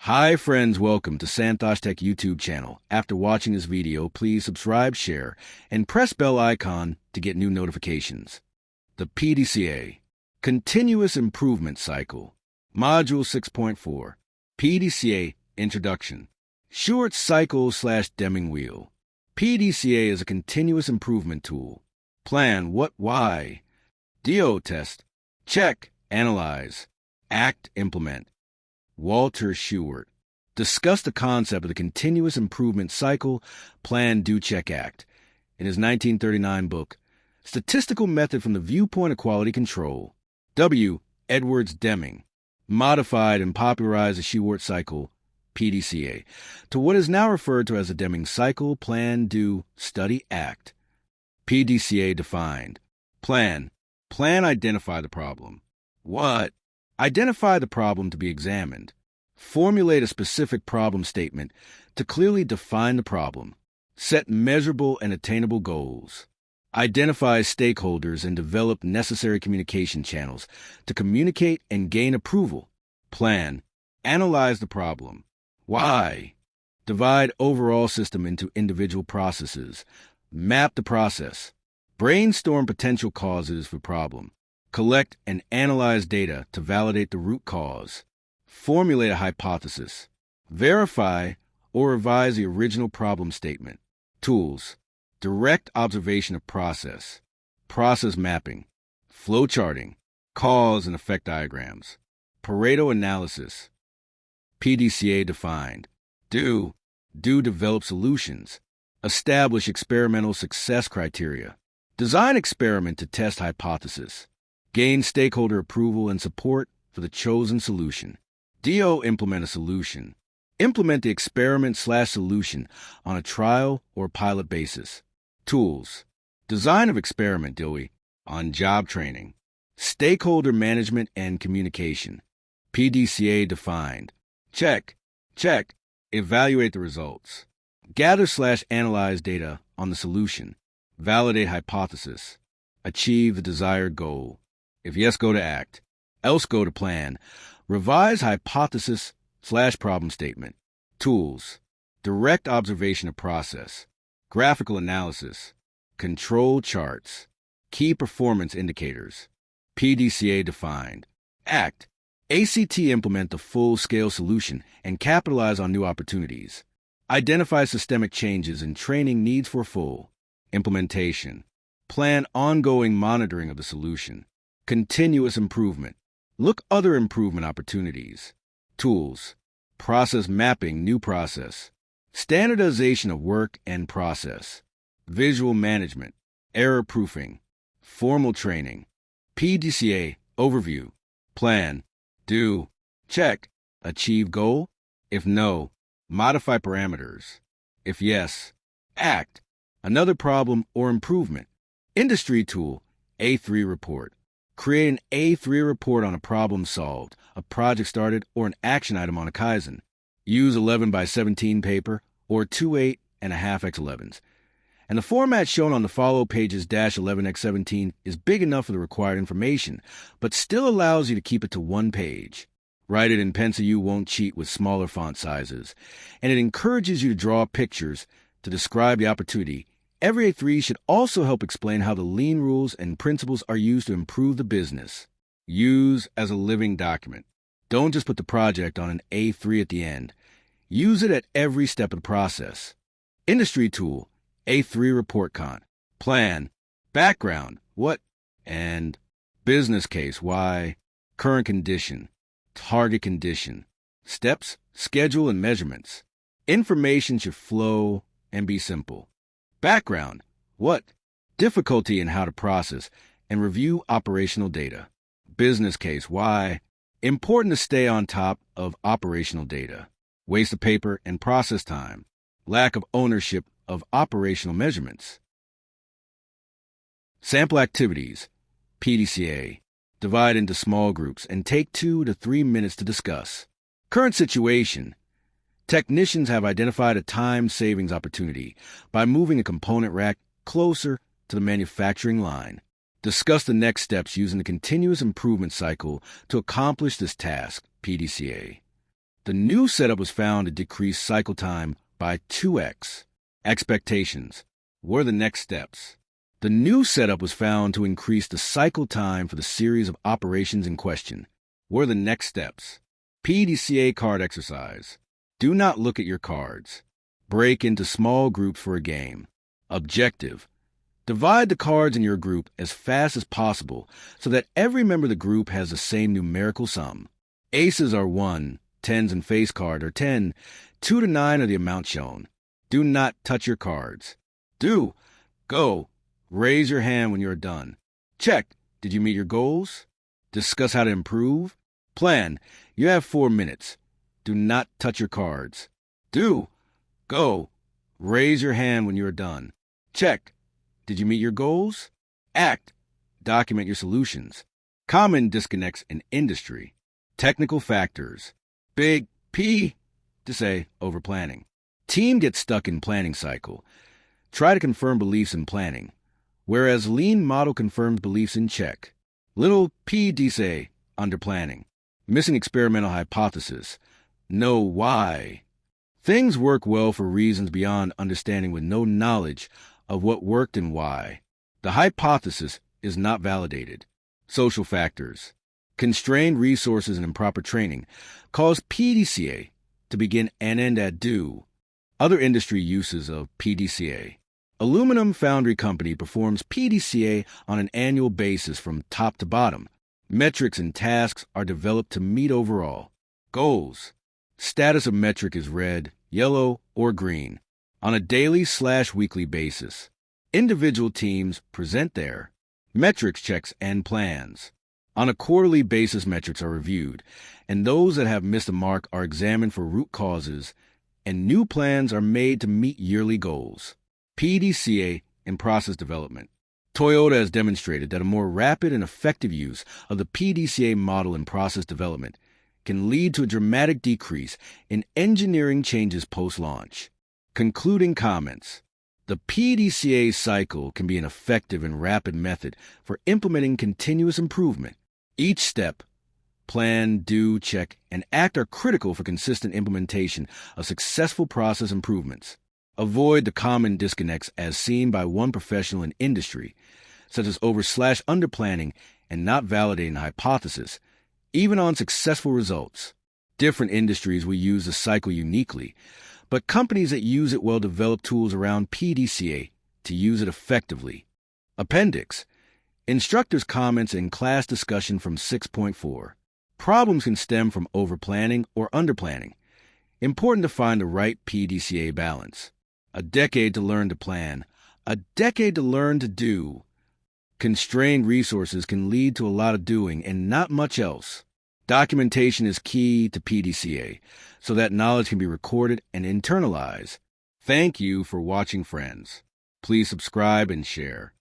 Hi friends, welcome to Santosh Tech YouTube channel. After watching this video, please subscribe, share, and press bell icon to get new notifications. The PDCA, Continuous Improvement Cycle, Module 6.4, PDCA Introduction, Short Cycle/Deming Wheel. PDCA is a continuous improvement tool. Plan, what, why. DO test, check, analyze, act, implement. Walter Shewhart discussed the concept of the continuous improvement cycle, plan, do, check, act in his 1939 book, Statistical Method from the Viewpoint of Quality Control. W. Edwards Deming modified and popularized the Shewhart cycle, PDCA, to what is now referred to as the Deming cycle, plan, do, study, act. PDCA defined. Plan. Plan, identify the problem. What? Identify the problem to be examined. Formulate a specific problem statement to clearly define the problem. Set measurable and attainable goals. Identify stakeholders and develop necessary communication channels to communicate and gain approval. Plan. Analyze the problem. Why? Divide overall system into individual processes. Map the process. Brainstorm potential causes for problem. Collect and analyze data to validate the root cause. Formulate a hypothesis. Verify or revise the original problem statement. Tools. Direct observation of process. Process mapping. Flow charting. Cause and effect diagrams. Pareto analysis. PDCA defined. Do. Do develop solutions. Establish experimental success criteria. Design experiment to test hypothesis. Gain stakeholder approval and support for the chosen solution. DO implement a solution. Implement the experiment/solution on a trial or pilot basis. Tools. Design of experiment DOE on job training. Stakeholder management and communication. PDCA defined. Check. Check. Evaluate the results. Gather/analyze data on the solution. Validate hypothesis. Achieve the desired goal. If yes, go to act. Else, go to plan. Revise hypothesis/problem statement. Tools. Direct observation of process. Graphical analysis. Control charts. Key performance indicators. PDCA defined. Act. ACT implement the full-scale solution and capitalize on new opportunities. Identify systemic changes and training needs for full implementation. Plan ongoing monitoring of the solution. Continuous improvement. Look other improvement opportunities. Tools. Process mapping, new process. Standardization of work and process. Visual management. Error proofing. Formal training. PDCA overview. Plan. Do. Check. Achieve goal. If no, modify parameters. If yes, act. Another problem or improvement. Industry tool. A3 report. Create an A3 report on a problem solved, a project started, or an action item on a Kaizen. Use 11 by 17 paper or 2 8.5x11s. And the format shown on the follow pages -11x17 is big enough for the required information, but still allows you to keep it to one page. Write it in Pencil U won't cheat with smaller font sizes, and it encourages you to draw pictures to describe the opportunity. Every A3 should also help explain how the lean rules and principles are used to improve the business. Use as a living document. Don't just put the project on an A3 at the end. Use it at every step of the process. Industry tool, A3 report con. Plan, background, what, and business case, why, current condition, target condition, steps, schedule, and measurements. Information should flow and be simple. Background, what, difficulty in how to process and review operational data. Business case, why, important to stay on top of operational data. Waste of paper and process time. Lack of ownership of operational measurements. Sample activities, PDCA. Divide into small groups and take 2 to 3 minutes to discuss. Current situation. Technicians have identified a time savings opportunity by moving a component rack closer to the manufacturing line. Discuss the next steps using the continuous improvement cycle to accomplish this task, PDCA. The new setup was found to decrease cycle time by 2x. Expectations. What are the next steps? The new setup was found to increase the cycle time for the series of operations in question. What are the next steps? PDCA card exercise. Do not look at your cards. Break into small groups for a game. Objective. Divide the cards in your group as fast as possible so that every member of the group has the same numerical sum. Aces are 1, tens and face card are 10, 2 to 9 are the amount shown. Do not touch your cards. Do. Go. Raise your hand when you're done. Check. Did you meet your goals? Discuss how to improve. Plan. You have 4 minutes. Do not touch your cards. Do. Go. Raise your hand when you're done. Check. Did you meet your goals? Act. Document your solutions. Common disconnects in industry. Technical factors. Big P to say overplanning. Team gets stuck in planning cycle. Try to confirm beliefs in planning, whereas lean model confirms beliefs in check. Little p say underplanning. Missing experimental hypothesis. Know why. Things work well for reasons beyond understanding with no knowledge of what worked and why. The hypothesis is not validated. Social factors. Constrained resources and improper training cause PDCA to begin and end at do. Other industry uses of PDCA. Aluminum Foundry Company performs PDCA on an annual basis from top to bottom. Metrics and tasks are developed to meet overall goals. Status of metric is red, yellow, or green on a daily/weekly basis. Individual teams present their metrics checks and plans. On a quarterly basis, metrics are reviewed, and those that have missed the mark are examined for root causes, and new plans are made to meet yearly goals. PDCA in process development. Toyota has demonstrated that a more rapid and effective use of the PDCA model in process development can lead to a dramatic decrease in engineering changes post-launch. Concluding comments. The PDCA cycle can be an effective and rapid method for implementing continuous improvement. Each step, plan, do, check, and act are critical for consistent implementation of successful process improvements. Avoid the common disconnects as seen by one professional in industry, such as over/underplanning and not validating the hypothesis, even on successful results. Different industries will use the cycle uniquely, but companies that use it will develop tools around PDCA to use it effectively. Appendix. Instructors' comments in class discussion from 6.4. Problems can stem from overplanning or underplanning. Important to find the right PDCA balance. A decade to learn to plan. A decade to learn to do. Constrained resources can lead to a lot of doing and not much else. Documentation is key to PDCA, so that knowledge can be recorded and internalized. Thank you for watching, friends. Please subscribe and share.